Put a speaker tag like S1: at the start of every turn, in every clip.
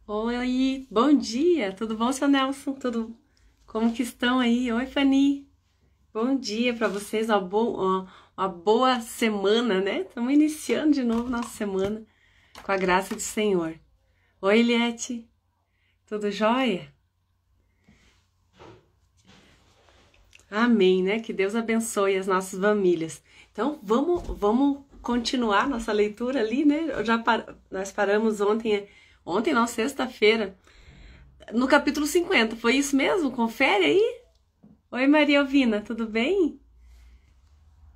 S1: Oi, bom dia, tudo bom, seu Nelson? Tudo? Como que estão aí? Oi, Fanny, bom dia para vocês, uma boa semana, né? Estamos iniciando de novo nossa semana com a graça do Senhor. Oi, Eliette, tudo jóia? Amém, né? Que Deus abençoe as nossas famílias. Então, vamos continuar nossa leitura ali, né? Nós paramos ontem não, sexta-feira, no capítulo 50. Foi isso mesmo? Confere aí. Oi, Maria Alvina, tudo bem?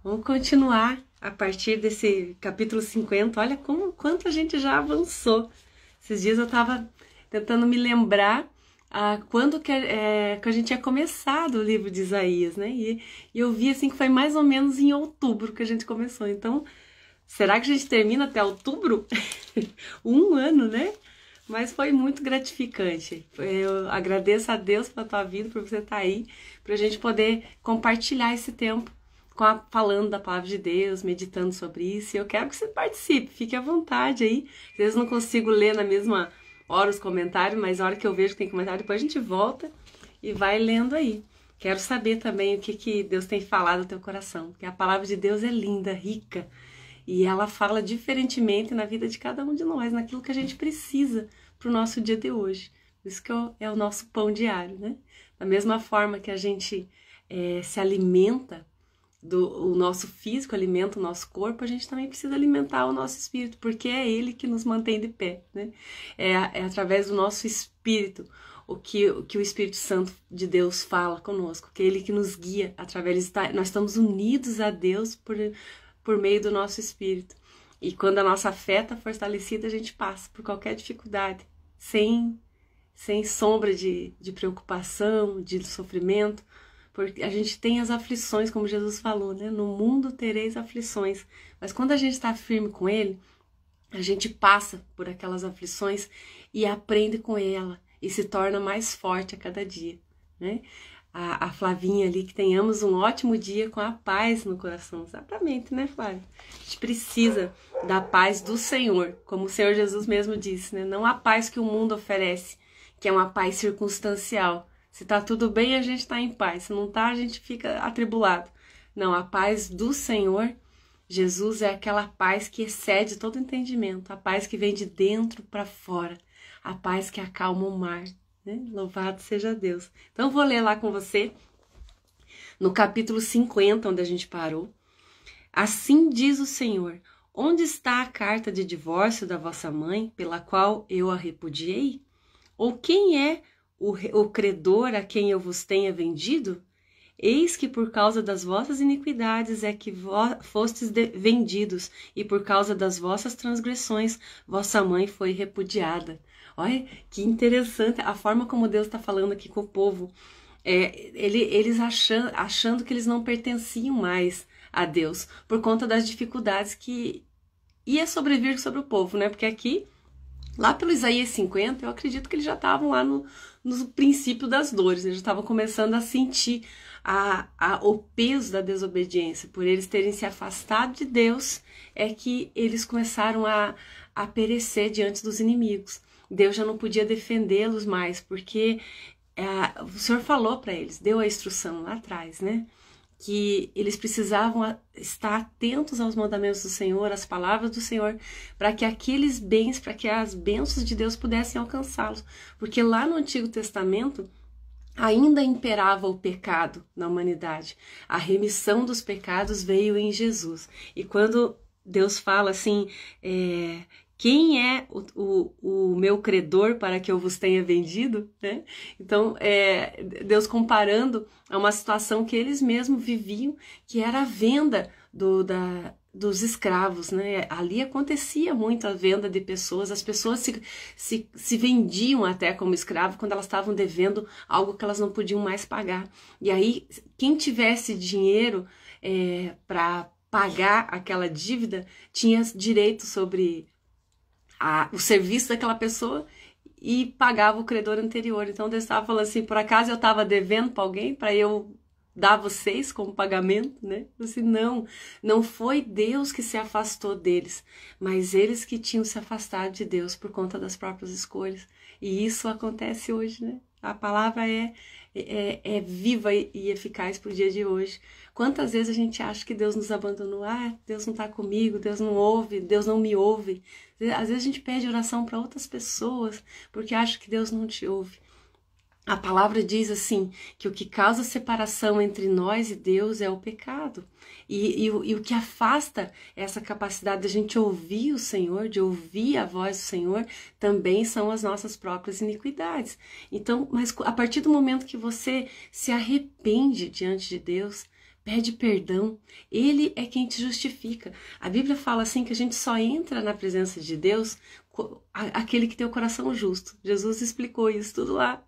S1: Vamos continuar a partir desse capítulo 50. Olha quanto a gente já avançou. Esses dias eu estava tentando me lembrar quando que a gente tinha começado o livro de Isaías, né? E eu vi assim que foi mais ou menos em outubro que a gente começou. Então, será que a gente termina até outubro? Um ano, né? Mas foi muito gratificante. Eu agradeço a Deus pela tua vida, por você estar aí, para a gente poder compartilhar esse tempo falando da palavra de Deus, meditando sobre isso. E eu quero que você participe, fique à vontade aí. Às vezes não consigo ler na mesma hora os comentários, mas na hora que eu vejo que tem comentário, depois a gente volta e vai lendo aí. Quero saber também o que Deus tem falado no teu coração, porque a palavra de Deus é linda, rica, e ela fala diferentemente na vida de cada um de nós, naquilo que a gente precisa para o nosso dia de hoje. Isso que é o nosso pão diário, né? Da mesma forma que a gente se alimenta o nosso físico, alimenta o nosso corpo, a gente também precisa alimentar o nosso espírito, porque é ele que nos mantém de pé, né? É através do nosso espírito o que o Espírito Santo de Deus fala conosco, que é ele que nos guia através nós estamos unidos a Deus por meio do nosso espírito. E quando a nossa fé está fortalecida, a gente passa por qualquer dificuldade, sem sombra de preocupação, de sofrimento, porque a gente tem as aflições, como Jesus falou, né? No mundo tereis aflições, mas quando a gente está firme com Ele, a gente passa por aquelas aflições e aprende com ela e se torna mais forte a cada dia, né? A Flavinha ali, que tenhamos um ótimo dia com a paz no coração. Exatamente, né, Flávia? A gente precisa da paz do Senhor, como o Senhor Jesus mesmo disse, né? Não a paz que o mundo oferece, que é uma paz circunstancial. Se tá tudo bem, a gente tá em paz. Se não tá, a gente fica atribulado. Não, a paz do Senhor, Jesus, é aquela paz que excede todo entendimento, a paz que vem de dentro para fora, a paz que acalma o mar, né? Louvado seja Deus. Então, vou ler lá com você, no capítulo 50, onde a gente parou. Assim diz o Senhor: onde está a carta de divórcio da vossa mãe, pela qual eu a repudiei? Ou quem é o credor a quem eu vos tenha vendido? Eis que por causa das vossas iniquidades é que fostes vendidos, e por causa das vossas transgressões vossa mãe foi repudiada. Olha que interessante a forma como Deus está falando aqui com o povo. Eles achando que eles não pertenciam mais a Deus, por conta das dificuldades que ia sobrevir sobre o povo, né? Porque aqui, lá pelo Isaías 50, eu acredito que eles já estavam lá no princípio das dores, eles já estavam começando a sentir o peso da desobediência. Por eles terem se afastado de Deus, é que eles começaram a perecer diante dos inimigos. Deus já não podia defendê-los mais, porque o Senhor falou para eles, deu a instrução lá atrás, né? Que eles precisavam estar atentos aos mandamentos do Senhor, às palavras do Senhor, para que aqueles bens, para que as bênçãos de Deus pudessem alcançá-los. Porque lá no Antigo Testamento ainda imperava o pecado na humanidade. A remissão dos pecados veio em Jesus. E quando Deus fala assim, quem é o meu credor para que eu vos tenha vendido, né? Então, Deus comparando a uma situação que eles mesmos viviam, que era a venda dos escravos, né? Ali acontecia muito a venda de pessoas, as pessoas se vendiam até como escravo quando elas estavam devendo algo que elas não podiam mais pagar. E aí, quem tivesse dinheiro para pagar aquela dívida tinha direito sobre o serviço daquela pessoa e pagava o credor anterior. Então Deus estava falando assim, por acaso eu estava devendo para alguém para eu dar vocês como pagamento, né? Assim, não foi Deus que se afastou deles, mas eles que tinham se afastado de Deus por conta das próprias escolhas. E isso acontece hoje, né? A palavra é viva e eficaz para o dia de hoje. Quantas vezes a gente acha que Deus nos abandonou? Deus não está comigo, Deus não ouve, Deus não me ouve. Às vezes a gente pede oração para outras pessoas porque acha que Deus não te ouve. A palavra diz assim, que o que causa separação entre nós e Deus é o pecado. E o que afasta essa capacidade de a gente ouvir o Senhor, de ouvir a voz do Senhor, também são as nossas próprias iniquidades. Então, mas a partir do momento que você se arrepende diante de Deus, pede perdão, Ele é quem te justifica. A Bíblia fala assim que a gente só entra na presença de Deus aquele que tem o coração justo. Jesus explicou isso tudo lá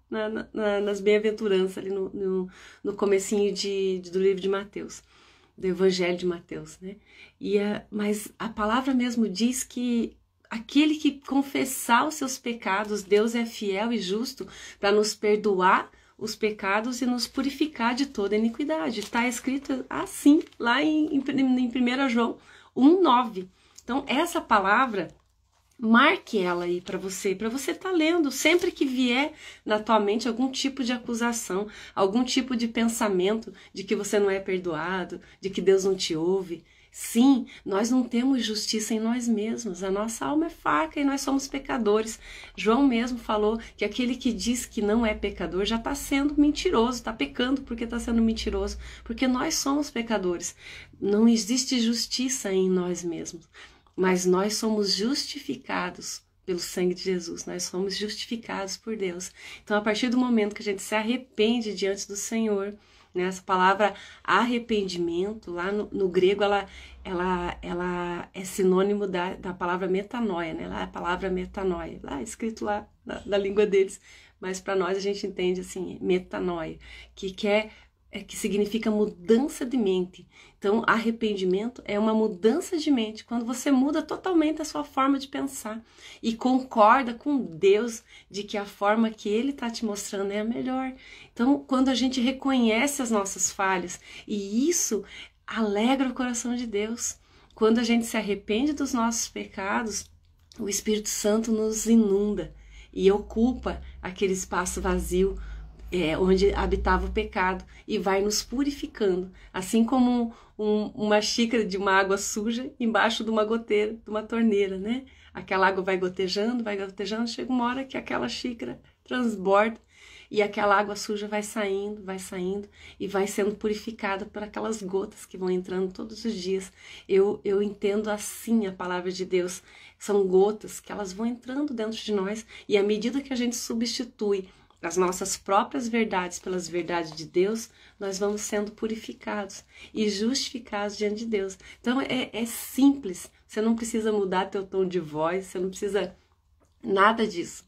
S1: nas bem-aventuranças, ali no comecinho do livro de Mateus, do Evangelho de Mateus, né? Mas a palavra mesmo diz que aquele que confessar os seus pecados, Deus é fiel e justo para nos perdoar os pecados e nos purificar de toda iniquidade. Está escrito assim, lá em 1 João 1,9. Então, essa palavra, marque ela aí para você estar lendo, sempre que vier na tua mente algum tipo de acusação, algum tipo de pensamento de que você não é perdoado, de que Deus não te ouve. Sim, nós não temos justiça em nós mesmos, a nossa alma é fraca e nós somos pecadores. João mesmo falou que aquele que diz que não é pecador já está sendo mentiroso, está pecando porque está sendo mentiroso, porque nós somos pecadores. Não existe justiça em nós mesmos, mas nós somos justificados pelo sangue de Jesus, nós somos justificados por Deus. Então, a partir do momento que a gente se arrepende diante do Senhor, né, essa palavra arrependimento, lá no grego, ela é sinônimo da palavra metanoia, né? Lá é a palavra metanoia, lá escrito lá na língua deles, mas para nós a gente entende assim, metanoia, que significa mudança de mente. Então, arrependimento é uma mudança de mente, quando você muda totalmente a sua forma de pensar e concorda com Deus de que a forma que Ele está te mostrando é a melhor. Então, quando a gente reconhece as nossas falhas, e isso alegra o coração de Deus. Quando a gente se arrepende dos nossos pecados, o Espírito Santo nos inunda e ocupa aquele espaço vazio onde habitava o pecado e vai nos purificando, assim como uma xícara de uma água suja embaixo de uma goteira, de uma torneira, né? Aquela água vai gotejando, chega uma hora que aquela xícara transborda e aquela água suja vai saindo e vai sendo purificada por aquelas gotas que vão entrando todos os dias. Eu entendo assim a palavra de Deus, são gotas que elas vão entrando dentro de nós e à medida que a gente substitui as nossas próprias verdades pelas verdades de Deus, nós vamos sendo purificados e justificados diante de Deus. Então é simples, você não precisa mudar teu tom de voz, você não precisa nada disso.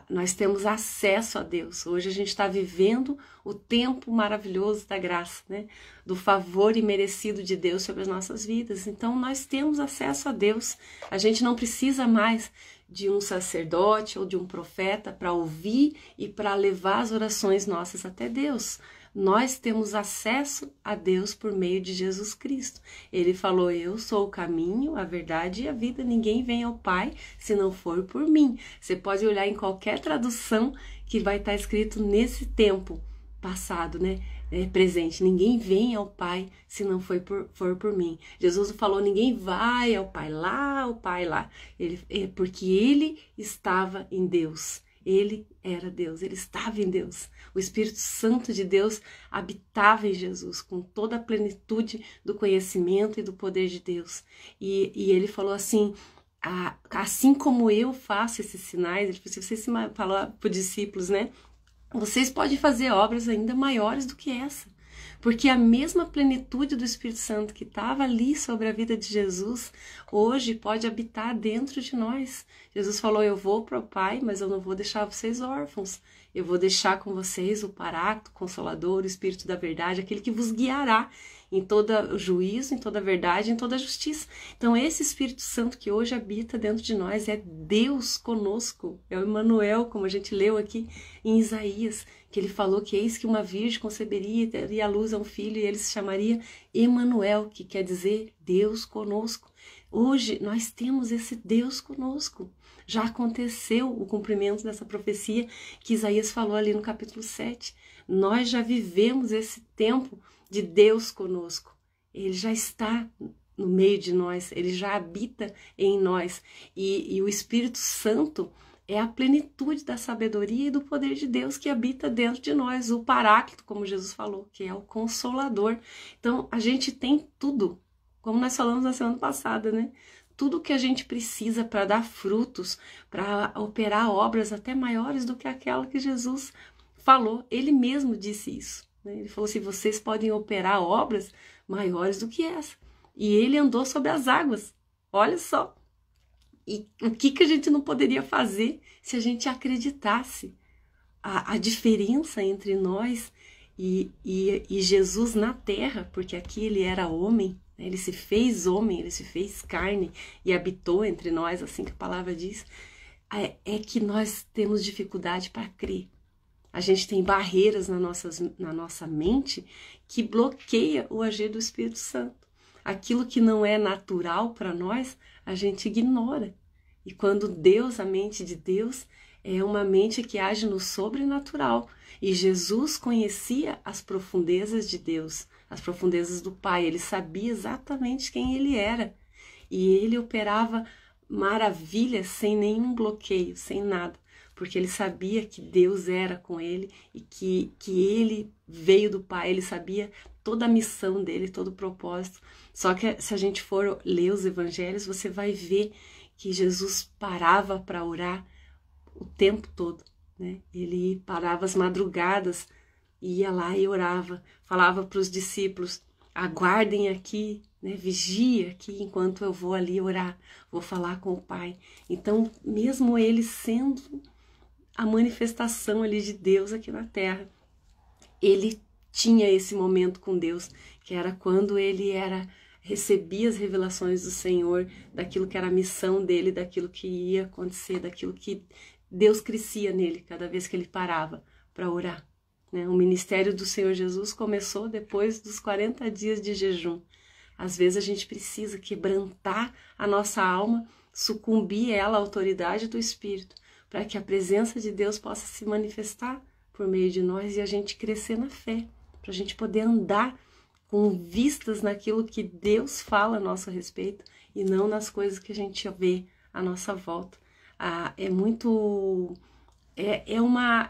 S1: Nós temos acesso a Deus. Hoje a gente está vivendo o tempo maravilhoso da graça, né? Do favor imerecido de Deus sobre as nossas vidas. Então nós temos acesso a Deus. A gente não precisa mais de um sacerdote ou de um profeta para ouvir e para levar as orações nossas até Deus. Nós temos acesso a Deus por meio de Jesus Cristo. Ele falou, eu sou o caminho, a verdade e a vida. Ninguém vem ao Pai se não for por mim. Você pode olhar em qualquer tradução que vai estar escrito nesse tempo passado, né? Presente. Ninguém vem ao Pai se não for por mim. Jesus falou, ninguém vai ao Pai lá, o Pai lá. Porque ele estava em Deus. Ele era Deus, ele estava em Deus. O Espírito Santo de Deus habitava em Jesus com toda a plenitude do conhecimento e do poder de Deus. E ele falou assim, assim como eu faço esses sinais, ele falou para os discípulos, né? Vocês podem fazer obras ainda maiores do que essa. Porque a mesma plenitude do Espírito Santo que estava ali sobre a vida de Jesus, hoje pode habitar dentro de nós. Jesus falou, eu vou para o Pai, mas eu não vou deixar vocês órfãos. Eu vou deixar com vocês o Paráclito, o Consolador, o Espírito da Verdade, aquele que vos guiará em todo o juízo, em toda a verdade, em toda a justiça. Então esse Espírito Santo que hoje habita dentro de nós é Deus conosco, é o Emmanuel, como a gente leu aqui em Isaías, que ele falou que eis que uma virgem conceberia e teria a luz luz a um filho e ele se chamaria Emanuel, que quer dizer Deus conosco. Hoje nós temos esse Deus conosco. Já aconteceu o cumprimento dessa profecia que Isaías falou ali no capítulo 7. Nós já vivemos esse tempo de Deus conosco. Ele já está no meio de nós, ele já habita em nós. E o Espírito Santo é a plenitude da sabedoria e do poder de Deus que habita dentro de nós, o Paráclito, como Jesus falou, que é o Consolador. Então, a gente tem tudo, como nós falamos na semana passada, né? Tudo que a gente precisa para dar frutos, para operar obras até maiores do que aquela que Jesus falou. Ele mesmo disse isso, né? Ele falou assim, vocês podem operar obras maiores do que essa. E ele andou sobre as águas, olha só. E o que a gente não poderia fazer se a gente acreditasse a diferença entre nós e Jesus na terra, porque aqui ele era homem, né? Ele se fez homem, ele se fez carne e habitou entre nós, assim que a palavra diz, é que nós temos dificuldade para crer. A gente tem barreiras na nossa mente que bloqueia o agir do Espírito Santo. Aquilo que não é natural para nós, a gente ignora. E quando Deus, a mente de Deus, é uma mente que age no sobrenatural. E Jesus conhecia as profundezas de Deus, as profundezas do Pai. Ele sabia exatamente quem ele era. E ele operava maravilhas sem nenhum bloqueio, sem nada. Porque ele sabia que Deus era com ele e que ele veio do Pai. Ele sabia toda a missão dele, todo o propósito. Só que se a gente for ler os evangelhos, você vai ver que Jesus parava para orar o tempo todo, né? Ele parava às madrugadas, ia lá e orava, falava para os discípulos, aguardem aqui, né? Vigia aqui enquanto eu vou ali orar, vou falar com o Pai. Então, mesmo ele sendo a manifestação ali de Deus aqui na terra, ele tinha esse momento com Deus, que era quando ele recebia as revelações do Senhor, daquilo que era a missão dele, daquilo que ia acontecer, daquilo que Deus crescia nele cada vez que ele parava para orar, né? O ministério do Senhor Jesus começou depois dos 40 dias de jejum. Às vezes a gente precisa quebrantar a nossa alma, sucumbir ela à autoridade do Espírito, para que a presença de Deus possa se manifestar por meio de nós e a gente crescer na fé, para a gente poder andar com vistas naquilo que Deus fala a nosso respeito e não nas coisas que a gente vê à nossa volta. É uma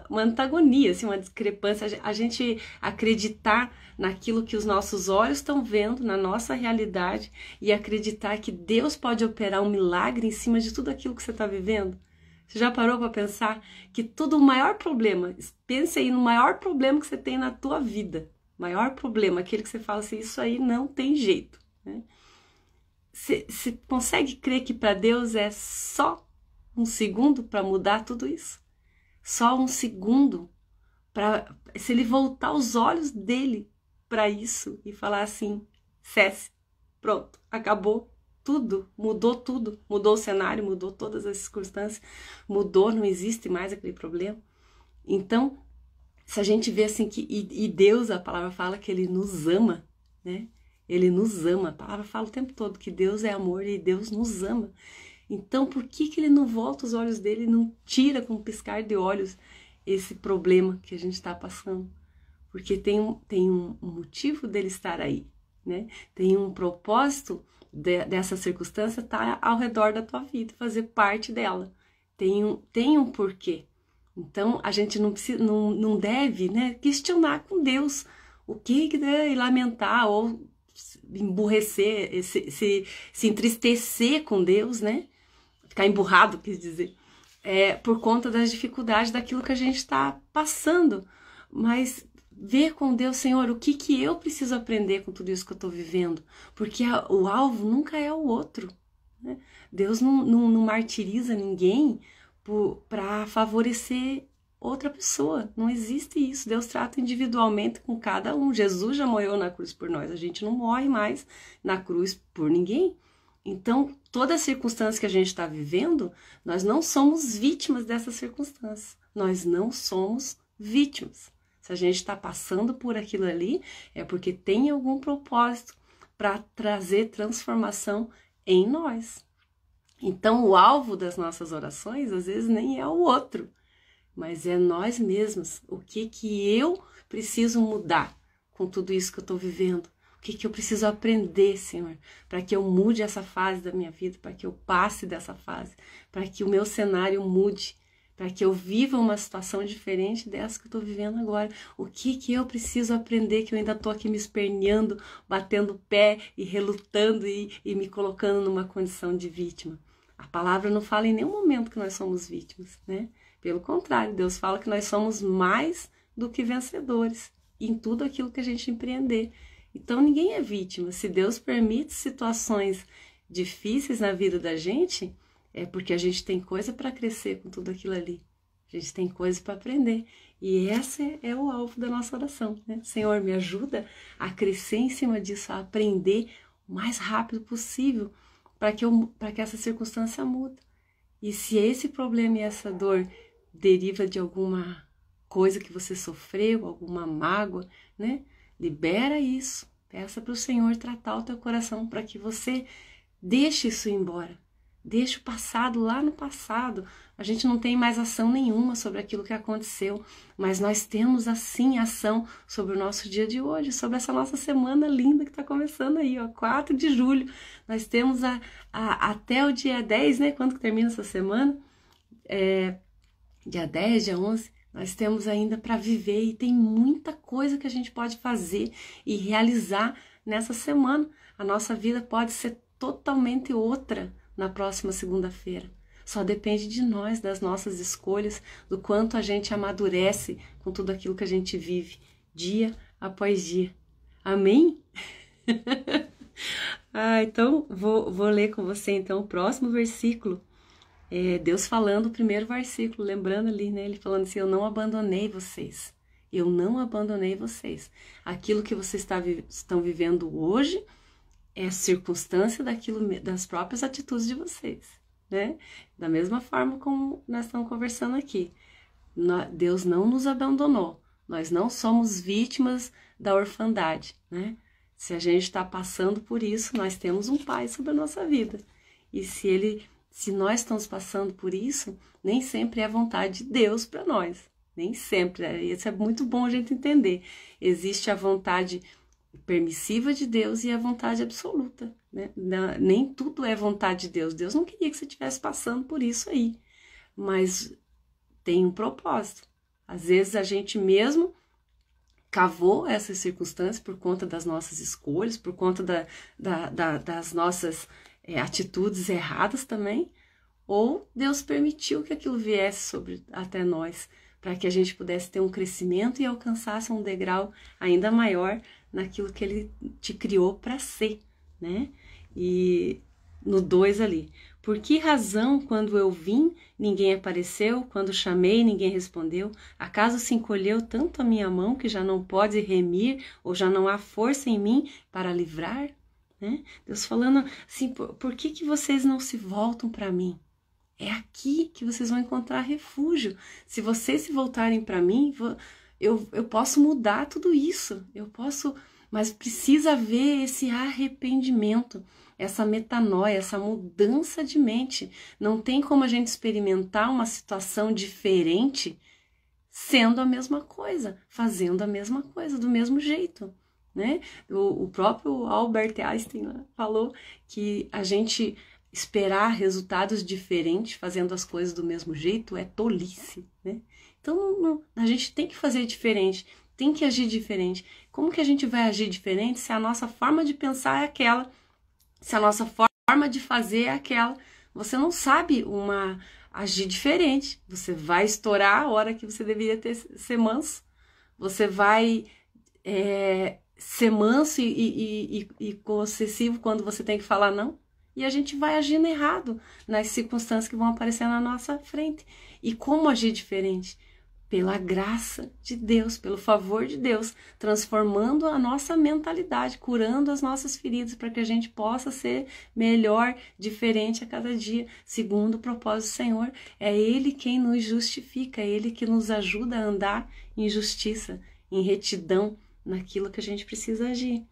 S1: antagonia, assim, uma discrepância, a gente acreditar naquilo que os nossos olhos estão vendo, na nossa realidade, e acreditar que Deus pode operar um milagre em cima de tudo aquilo que você está vivendo. Você já parou para pensar que o maior problema, pense aí no maior problema que você tem na tua vida, maior problema, aquele que você fala assim, isso aí não tem jeito, né? Você consegue crer que para Deus é só um segundo para mudar tudo isso? Só um segundo para, se ele voltar os olhos dele para isso e falar assim, cesse, pronto, acabou. Tudo, mudou o cenário, mudou todas as circunstâncias, mudou, não existe mais aquele problema. Então, se a gente vê assim que, e Deus, a palavra fala que ele nos ama, né? Ele nos ama, a palavra fala o tempo todo que Deus é amor e Deus nos ama. Então, por que ele não volta os olhos dele e não tira com um piscar de olhos esse problema que a gente está passando? Porque tem um motivo dele estar aí, né? Tem um propósito dessa circunstância estar ao redor da tua vida, fazer parte dela. Tem um porquê. Então, a gente não deve, né, questionar com Deus o que deve lamentar ou emburrecer, se entristecer com Deus, né? Ficar emburrado, quis dizer, por conta das dificuldades daquilo que a gente está passando. Mas ver com Deus, Senhor, o que eu preciso aprender com tudo isso que eu estou vivendo? Porque o alvo nunca é o outro, né? Deus não martiriza ninguém para favorecer outra pessoa. Não existe isso. Deus trata individualmente com cada um. Jesus já morreu na cruz por nós. A gente não morre mais na cruz por ninguém. Então, toda a circunstância que a gente está vivendo, nós não somos vítimas dessas circunstâncias. Nós não somos vítimas. Se a gente está passando por aquilo ali, é porque tem algum propósito para trazer transformação em nós. Então, o alvo das nossas orações, às vezes, nem é o outro, mas é nós mesmos. O que eu preciso mudar com tudo isso que eu estou vivendo? O que eu preciso aprender, Senhor, para que eu mude essa fase da minha vida, para que eu passe dessa fase, para que o meu cenário mude, para que eu viva uma situação diferente dessa que eu estou vivendo agora. O que eu preciso aprender, que eu ainda estou aqui me esperneando, batendo o pé e relutando e me colocando numa condição de vítima. A palavra não fala em nenhum momento que nós somos vítimas, né? Pelo contrário, Deus fala que nós somos mais do que vencedores em tudo aquilo que a gente empreender. Então ninguém é vítima. Se Deus permite situações difíceis na vida da gente, é porque a gente tem coisa para crescer com tudo aquilo ali. A gente tem coisa para aprender. E esse é o alvo da nossa oração, né? Senhor, me ajuda a crescer em cima disso, a aprender o mais rápido possível para que essa circunstância mude. E se esse problema e essa dor deriva de alguma coisa que você sofreu, alguma mágoa, né? Libera isso. Peça para o Senhor tratar o teu coração para que você deixe isso ir embora. Deixa o passado lá no passado. A gente não tem mais ação nenhuma sobre aquilo que aconteceu, mas nós temos, assim, ação sobre o nosso dia de hoje, sobre essa nossa semana linda que está começando aí, ó, 4 de julho. Nós temos até o dia 10, né? Quando que termina essa semana? Dia 10, dia 11, nós temos ainda para viver e tem muita coisa que a gente pode fazer e realizar nessa semana. A nossa vida pode ser totalmente outra na próxima segunda-feira. Só depende de nós, das nossas escolhas, do quanto a gente amadurece com tudo aquilo que a gente vive, dia após dia. Amém? Então, vou ler com você, então, o próximo versículo. Deus falando o primeiro versículo, lembrando ali, né? Ele falando assim, eu não abandonei vocês. Eu não abandonei vocês. Aquilo que vocês estão vivendo hoje é circunstância das próprias atitudes de vocês, né? Da mesma forma como nós estamos conversando aqui. Deus não nos abandonou. Nós não somos vítimas da orfandade, né? Se a gente está passando por isso, nós temos um Pai sobre a nossa vida. E se nós estamos passando por isso, nem sempre é a vontade de Deus para nós. Nem sempre. Isso é muito bom a gente entender. Existe a vontade permissiva de Deus e a vontade absoluta, né? Nem tudo é vontade de Deus. Deus não queria que você estivesse passando por isso aí, mas tem um propósito. Às vezes a gente mesmo cavou essas circunstâncias por conta das nossas escolhas, por conta das nossas atitudes erradas também, ou Deus permitiu que aquilo viesse até nós, para que a gente pudesse ter um crescimento e alcançasse um degrau ainda maior naquilo que Ele te criou para ser, né? E no 2 ali, por que razão quando eu vim, ninguém apareceu, quando chamei, ninguém respondeu? Acaso se encolheu tanto a minha mão que já não pode remir, ou já não há força em mim para livrar? Né? Deus falando assim, por que vocês não se voltam para mim? É aqui que vocês vão encontrar refúgio. Se vocês se voltarem para mim, eu posso mudar tudo isso. Mas precisa haver esse arrependimento, essa metanoia, essa mudança de mente. Não tem como a gente experimentar uma situação diferente sendo a mesma coisa, fazendo a mesma coisa, do mesmo jeito, né? O próprio Albert Einstein falou que a gente esperar resultados diferentes fazendo as coisas do mesmo jeito é tolice, né? Então a gente tem que fazer diferente, tem que agir diferente. Como que a gente vai agir diferente se a nossa forma de pensar é aquela, se a nossa forma de fazer é aquela? Você não sabe agir diferente. Você vai estourar a hora que você deveria ser manso. Você vai ser manso e possessivo quando você tem que falar não. E a gente vai agindo errado nas circunstâncias que vão aparecer na nossa frente. E como agir diferente? Pela graça de Deus, pelo favor de Deus, transformando a nossa mentalidade, curando as nossas feridas, para que a gente possa ser melhor, diferente a cada dia, segundo o propósito do Senhor. É Ele quem nos justifica, é Ele que nos ajuda a andar em justiça. em retidão naquilo que a gente precisa agir.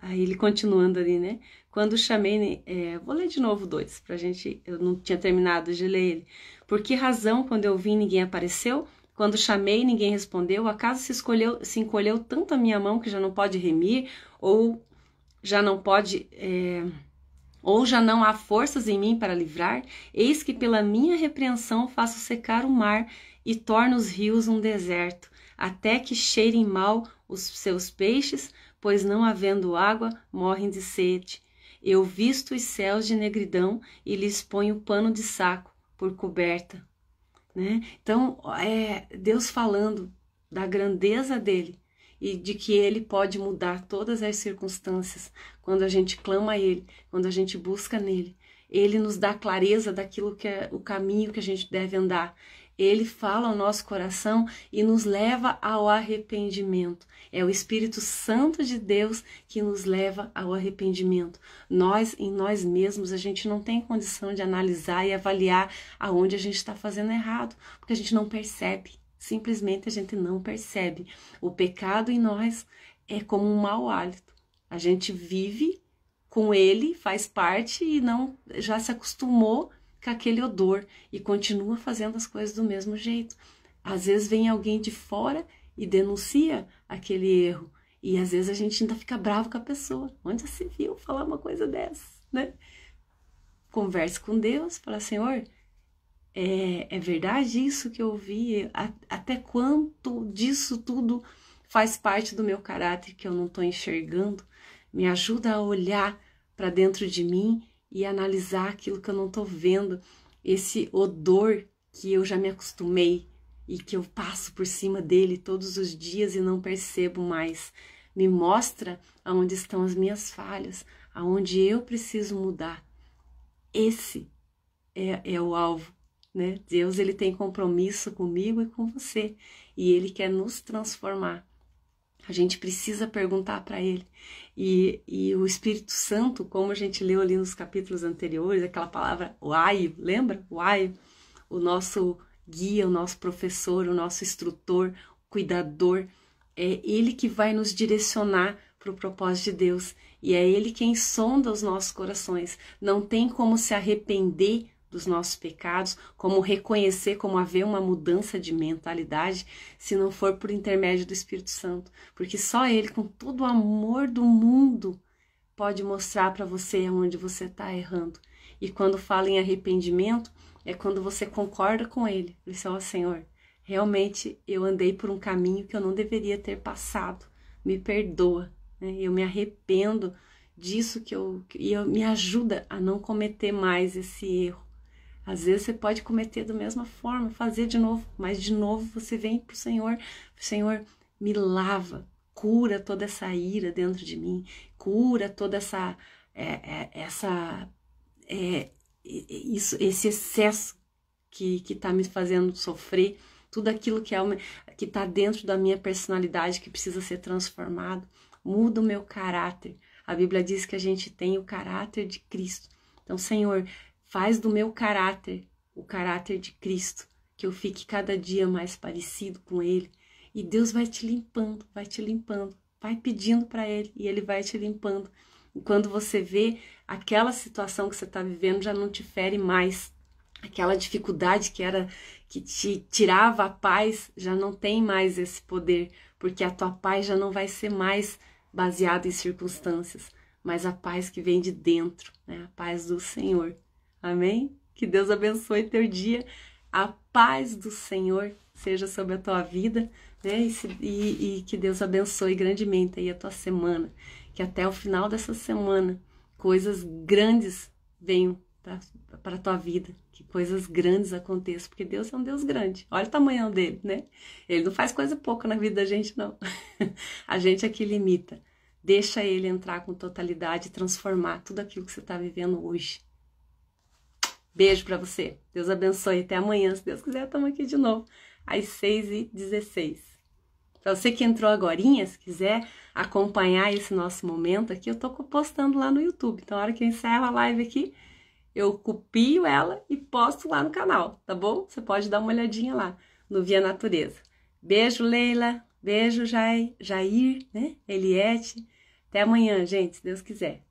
S1: Aí ele continuando ali, né? Quando chamei, vou ler de novo 2, pra gente, eu não tinha terminado de ler ele. Por que razão, quando eu vim, ninguém apareceu? Quando chamei, ninguém respondeu? Acaso se encolheu tanto a minha mão que já não pode remir? Ou já não pode, ou já não há forças em mim para livrar? Eis que pela minha repreensão faço secar o mar e torno os rios um deserto, até que cheirem mal os seus peixes, pois não havendo água, morrem de sede. Eu visto os céus de negridão e lhes ponho pano de saco por coberta. Né? Então, Deus falando da grandeza dele e de que ele pode mudar todas as circunstâncias quando a gente clama a ele, quando a gente busca nele. Ele nos dá clareza daquilo que é o caminho que a gente deve andar. Ele fala ao nosso coração e nos leva ao arrependimento. É o Espírito Santo de Deus que nos leva ao arrependimento. Nós, em nós mesmos, a gente não tem condição de analisar e avaliar aonde a gente está fazendo errado, porque a gente não percebe. Simplesmente a gente não percebe. O pecado em nós é como um mau hálito. A gente vive com ele, faz parte e não já se acostumou com aquele odor e continua fazendo as coisas do mesmo jeito. Às vezes vem alguém de fora e denuncia aquele erro. E às vezes a gente ainda fica bravo com a pessoa. Onde se viu falar uma coisa dessa, né? Converse com Deus, fala, Senhor, é verdade isso que eu ouvi? Até quanto disso tudo faz parte do meu caráter que eu não estou enxergando? Me ajuda a olhar para dentro de mim e analisar aquilo que eu não estou vendo, esse odor que eu já me acostumei e que eu passo por cima dele todos os dias e não percebo mais. Me mostra aonde estão as minhas falhas, aonde eu preciso mudar. Esse é o alvo, né? Deus, ele tem compromisso comigo e com você e ele quer nos transformar. A gente precisa perguntar para ele. E o Espírito Santo, como a gente leu ali nos capítulos anteriores, aquela palavra uaio, lembra? Uaio, o nosso guia, o nosso professor, o nosso instrutor, o cuidador, é ele que vai nos direcionar para o propósito de Deus. E é ele quem sonda os nossos corações. Não tem como se arrepender dos nossos pecados, como reconhecer, como haver uma mudança de mentalidade, se não for por intermédio do Espírito Santo. Porque só ele, com todo o amor do mundo, pode mostrar para você onde você está errando. E quando fala em arrependimento, é quando você concorda com ele. Diz, ó Senhor, realmente eu andei por um caminho que eu não deveria ter passado. Me perdoa, né? Eu me arrependo disso e me ajuda a não cometer mais esse erro. Às vezes você pode cometer da mesma forma, fazer de novo, mas de novo você vem para o Senhor, me lava, cura toda essa ira dentro de mim, cura toda esse excesso que está me fazendo sofrer, tudo aquilo que está dentro da minha personalidade que precisa ser transformado, muda o meu caráter. A Bíblia diz que a gente tem o caráter de Cristo. Então, Senhor, faz do meu caráter o caráter de Cristo, que eu fique cada dia mais parecido com Ele. E Deus vai te limpando, vai pedindo para Ele e Ele vai te limpando. E quando você vê aquela situação que você está vivendo já não te fere mais, aquela dificuldade que te tirava a paz já não tem mais esse poder, porque a tua paz já não vai ser mais baseada em circunstâncias, mas a paz que vem de dentro, né? A paz do Senhor. Amém? Que Deus abençoe teu dia. A paz do Senhor seja sobre a tua vida, né? E que Deus abençoe grandemente aí a tua semana. Que até o final dessa semana coisas grandes venham para a tua vida. Que coisas grandes aconteçam. Porque Deus é um Deus grande. Olha o tamanho dele, né? Ele não faz coisa pouca na vida da gente, não. A gente é que limita. Deixa ele entrar com totalidade e transformar tudo aquilo que você está vivendo hoje. Beijo pra você. Deus abençoe. Até amanhã. Se Deus quiser, estamos aqui de novo. Às 6h16. Pra você que entrou agorinha, se quiser acompanhar esse nosso momento aqui, eu tô postando lá no YouTube. Então, na hora que eu encerro a live aqui, eu copio ela e posto lá no canal, tá bom? Você pode dar uma olhadinha lá no Via Natureza. Beijo, Leila. Beijo, Jair, né? Eliette. Até amanhã, gente, se Deus quiser.